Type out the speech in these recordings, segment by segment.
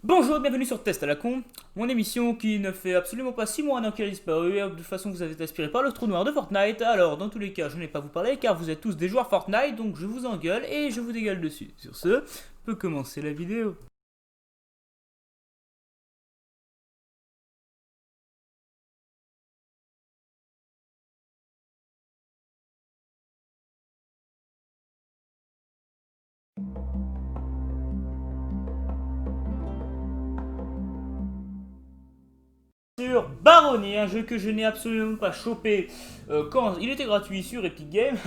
Bonjour, bienvenue sur Test à la con, mon émission qui ne fait absolument pas 6 mois qu'elle a disparu. De toute façon, vous avez été inspiré par le trou noir de Fortnite. Alors, dans tous les cas, je n'ai pas à vous parler car vous êtes tous des joueurs Fortnite, donc je vous engueule et je vous dégueule dessus. Sur ce, on peut commencer la vidéo. Sur Barony, un jeu que je n'ai absolument pas chopé quand il était gratuit sur Epic Games.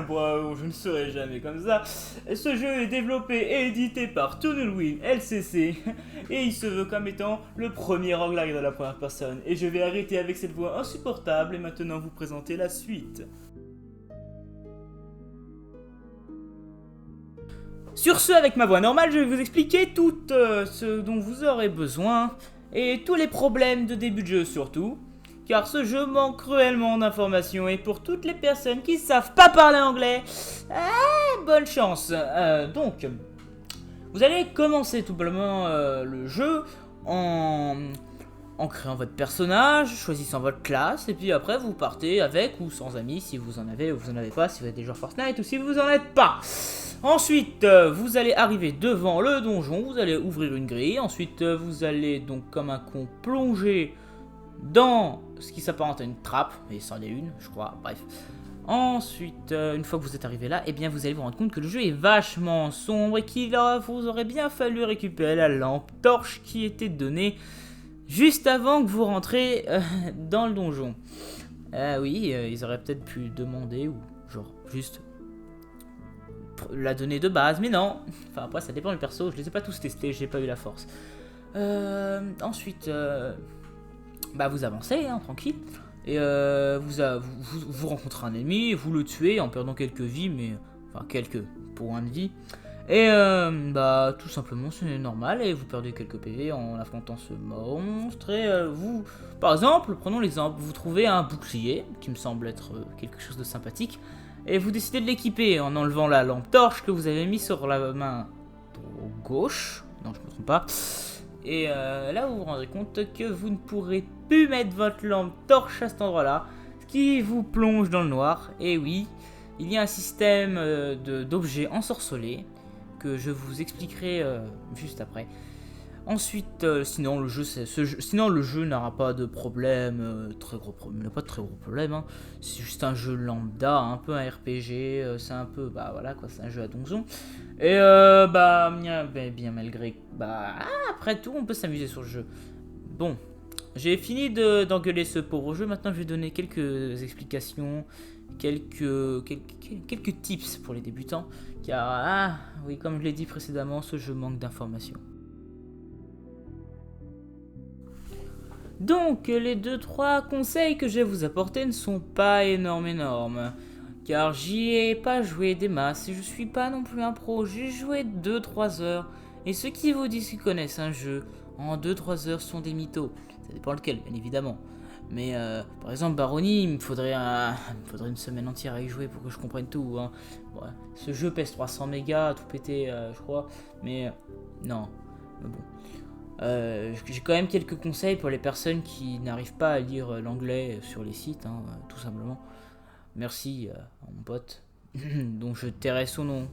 Bravo, je ne serai jamais comme ça. Ce jeu est développé et édité par Tunnelwind LCC et il se veut comme étant le premier roguelike de la première personne. Et je vais arrêter avec cette voix insupportable et maintenant vous présenter la suite. Sur ce, avec ma voix normale, je vais vous expliquer tout ce dont vous aurez besoin et tous les problèmes de début de jeu surtout, car ce jeu manque cruellement d'informations et pour toutes les personnes qui savent pas parler anglais, bonne chance. Donc, vous allez commencer tout simplement le jeu en créant votre personnage, choisissant votre classe, et puis après vous partez avec ou sans amis si vous en avez ou vous en avez pas, si vous êtes des joueurs Fortnite ou si vous en êtes pas. Ensuite, vous allez arriver devant le donjon, vous allez ouvrir une grille, ensuite vous allez donc comme un con plonger dans ce qui s'apparente à une trappe, et c'en est une, je crois, bref. Ensuite, une fois que vous êtes arrivé là, eh bien vous allez vous rendre compte que le jeu est vachement sombre et qu'il vous aurait bien fallu récupérer la lampe torche qui était donnée juste avant que vous rentrez dans le donjon. Oui, ils auraient peut-être pu demander ou genre juste la donner de base, mais non. Enfin après ça dépend du perso, je les ai pas tous testés, j'ai pas eu la force. Ensuite, bah vous avancez, hein, tranquille. Et vous rencontrez un ennemi, vous le tuez en perdant quelques vies, mais enfin quelques points de vie. Et bah tout simplement c'est normal et vous perdez quelques PV en affrontant ce monstre et vous, par exemple, prenons l'exemple, vous trouvez un bouclier qui me semble être quelque chose de sympathique et vous décidez de l'équiper en enlevant la lampe torche que vous avez mis sur la main gauche, non je me trompe pas, et là vous vous rendrez compte que vous ne pourrez plus mettre votre lampe torche à cet endroit là, ce qui vous plonge dans le noir. Et oui, il y a un système d'objets ensorcelés que je vous expliquerai juste après. Ensuite, sinon le jeu n'aura pas de problème, très gros problème, il n'a pas de très gros problème. Hein. C'est juste un jeu lambda, un peu un RPG, c'est un peu, bah voilà quoi, c'est un jeu à donjon. Et bien malgré, après tout, on peut s'amuser sur le jeu. Bon, j'ai fini d'engueuler ce pauvre jeu. Maintenant, je vais donner quelques explications, quelques tips pour les débutants. Car, oui, comme je l'ai dit précédemment, ce jeu manque d'informations. Donc, les 2-3 conseils que je vais vous apporter ne sont pas énormes. Car j'y ai pas joué des masses et je suis pas non plus un pro. J'ai joué 2-3 heures. Et ceux qui vous disent qu'ils connaissent un jeu en 2-3 heures sont des mythos. Ça dépend lequel, bien évidemment. Mais par exemple, Barony, il me faudrait une semaine entière à y jouer pour que je comprenne tout. Hein. Ouais, ce jeu pèse 300 mégas, tout pété, je crois. Mais non. Mais bon. J'ai quand même quelques conseils pour les personnes qui n'arrivent pas à lire l'anglais sur les sites, hein, tout simplement. Merci à mon pote, dont je tairai son nom,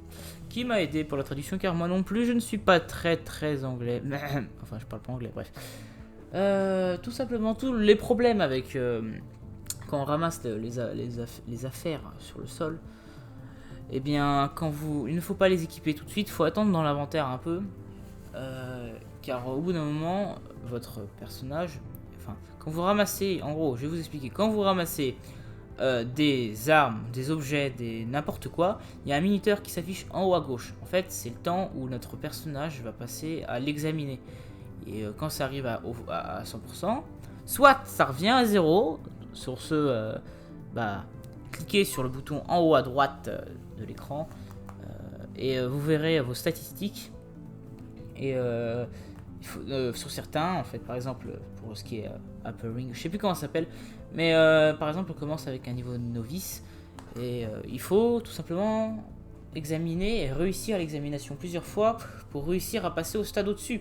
qui m'a aidé pour la traduction, car moi non plus je ne suis pas très anglais. Enfin, je parle pas anglais, bref. Tout simplement, tous les problèmes avec quand on ramasse les affaires sur le sol. Eh bien, il ne faut pas les équiper tout de suite, il faut attendre dans l'inventaire un peu. Car au bout d'un moment, votre personnage, enfin, quand vous ramassez, en gros, je vais vous expliquer, quand vous ramassez des armes, des objets, n'importe quoi, il y a un minuteur qui s'affiche en haut à gauche. En fait, c'est le temps où notre personnage va passer à l'examiner. Et quand ça arrive à 100%, soit ça revient à 0, sur ce, cliquez sur le bouton en haut à droite de l'écran, et vous verrez vos statistiques. Et sur certains, en fait, par exemple, pour ce qui est Upper Ring, je sais plus comment ça s'appelle, mais par exemple, on commence avec un niveau novice, et il faut tout simplement examiner et réussir l'examination plusieurs fois pour réussir à passer au stade au-dessus.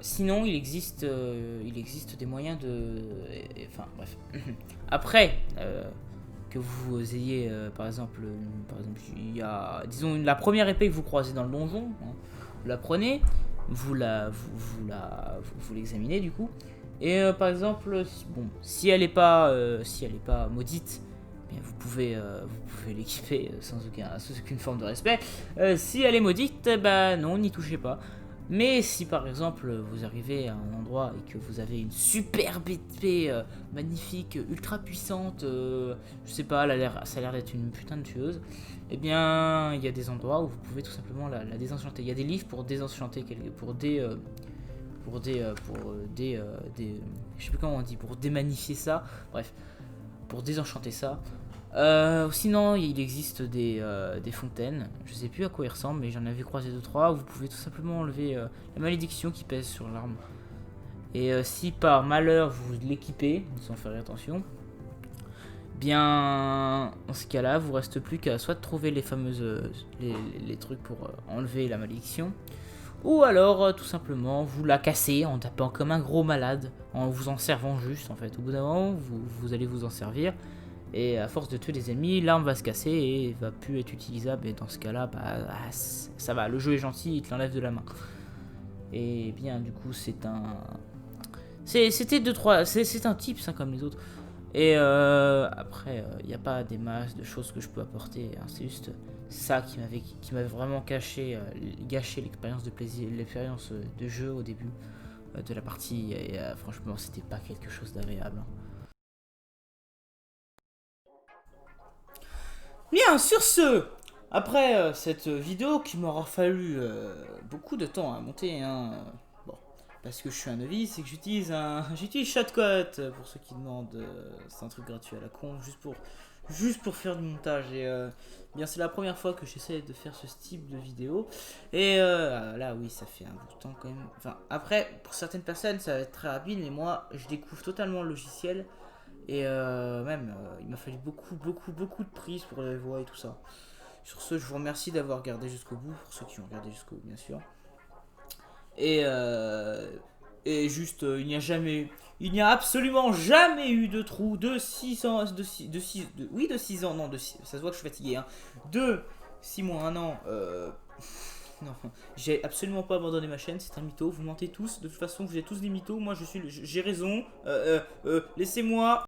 Sinon, il existe des moyens de... Enfin, bref. Après, que vous ayez, il y a, disons, la première épée que vous croisez dans le donjon, hein, vous la prenez, vous l'examinez du coup. Et par exemple, si elle est pas, maudite, bien, vous pouvez l'équiper sans aucune forme de respect. Si elle est maudite, bah non, n'y touchez pas. Mais si par exemple vous arrivez à un endroit et que vous avez une superbe épée magnifique, ultra puissante, je sais pas, ça a l'air d'être une putain de tueuse, eh bien il y a des endroits où vous pouvez tout simplement la désenchanter. Il y a des livres pour désenchanter, je sais plus comment on dit, pour démanifier ça, bref, pour désenchanter ça. Sinon, il existe des fontaines. Je sais plus à quoi ils ressemblent, mais j'en avais croisé 2-3. Vous pouvez tout simplement enlever la malédiction qui pèse sur l'arme. Et si par malheur vous l'équipez, sans faire attention, bien, dans ce cas-là, vous reste plus qu'à soit trouver les fameuses les trucs pour enlever la malédiction, ou alors tout simplement vous la cassez en tapant comme un gros malade, en vous en servant juste en fait. Au bout d'un moment, vous allez vous en servir. Et à force de tuer des ennemis, l'arme va se casser et va plus être utilisable. Et dans ce cas-là, ça va. Le jeu est gentil, il te l'enlève de la main. Et bien, du coup, c'est un tips hein, comme les autres. Et après, il n'y a pas des masses de choses que je peux apporter. Hein. C'est juste ça qui m'avait vraiment gâché l'expérience de plaisir, l'expérience de jeu au début de la partie. Et franchement, c'était pas quelque chose d'agréable. Hein. Bien, sur ce, après cette vidéo qui m'aura fallu beaucoup de temps à monter, hein, bon, parce que je suis un novice et que j'utilise Shotcut pour ceux qui demandent, c'est un truc gratuit à la con, juste pour faire du montage et bien c'est la première fois que j'essaie de faire ce type de vidéo et là oui ça fait un bout de temps quand même. Enfin après pour certaines personnes ça va être très rapide mais moi je découvre totalement le logiciel. Et même, il m'a fallu beaucoup de prises pour les voix et tout ça. Sur ce, je vous remercie d'avoir regardé jusqu'au bout, pour ceux qui ont regardé jusqu'au bout, bien sûr. Et, juste, il n'y a absolument jamais eu de trou de 6 ans, oui, de 6 ans, non, ça se voit que je suis fatigué, hein. De 6 mois, 1 an, non, j'ai absolument pas abandonné ma chaîne, c'est un mytho, vous mentez tous, de toute façon vous êtes tous des mythos, moi j'ai raison, laissez-moi